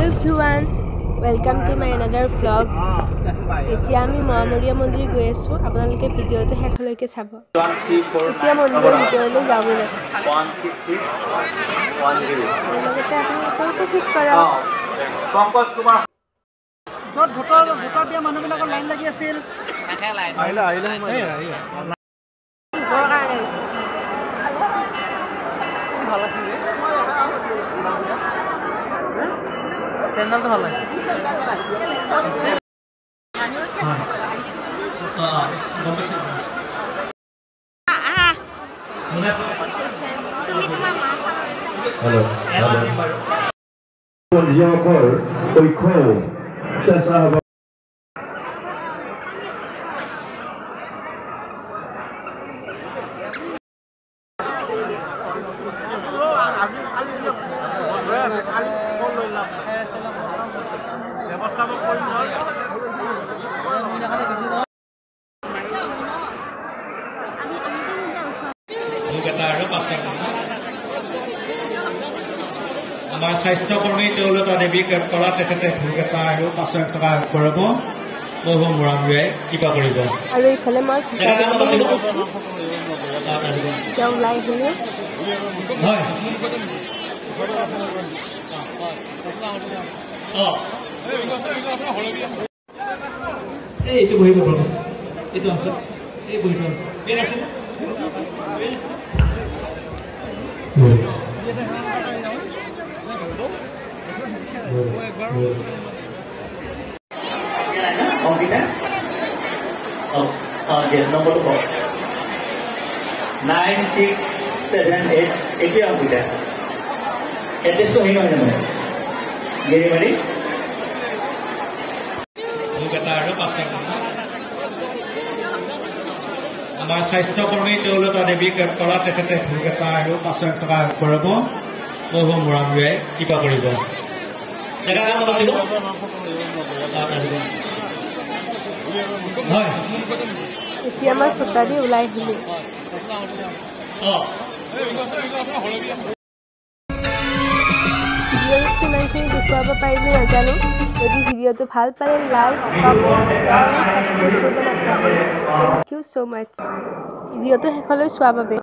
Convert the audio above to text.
Hello everyone, welcome to my another vlog. এতিয়া আমি মহামৰীয়া মন্দিৰ গৈ আছো আপোনালোকে ভিডিওটো শেষলৈকে চাব এতিয়া মন্দিৰৰ ভিতৰলৈ যাবলৈ লগতে আপোনালোকে ঠিক কৰা পংকজ কুমাৰ য'ত ভোটৰ দিয়া মানুহবিলাকৰ লাইন লাগি আছিল আহিলে চেনেলটো ভাল লাগে আমাৰ স্বাস্থ্যকৰ্মী দেউলতা দেৱীক কৰা তেখেতে ভোগেতা আৰু 500 টকা কৰিব বহু মৰমৰে কিবা কৰিব আৰু এইফালে মই ওলাই আহিলো হয় এইটো বহিব এইটো অংশ এই বহিব এই ৰাখে গেট নম্বৰটো কওক 9678 এইটোৱে অংকিতা এড্ৰেছটো হেৰি নহয় জানো গেৰিমাৰী আমাৰ স্বাস্থ্যকৰ্মী দেউলতা দেৱীক কৰা তেখেতে ভোগেতা আৰু 500 টকা কৰিব বহু মৰমৰে কিবা কৰিব হয় এতিয়া মই ফটা দি ওলাই আহিলো ভিডিঅ'ত কিমানখিনি দেখুৱাব পাৰিলো নাজানো যদি ভিডিঅ'টো ভাল পালে লাইক কমেণ্ট শ্বেয়াৰ আৰু ছাবস্ক্ৰাইব কৰিব নাপাহৰিব থেংক ইউ ছ' মাছ ভিডিঅ'টো শেষলৈ চোৱাৰ বাবে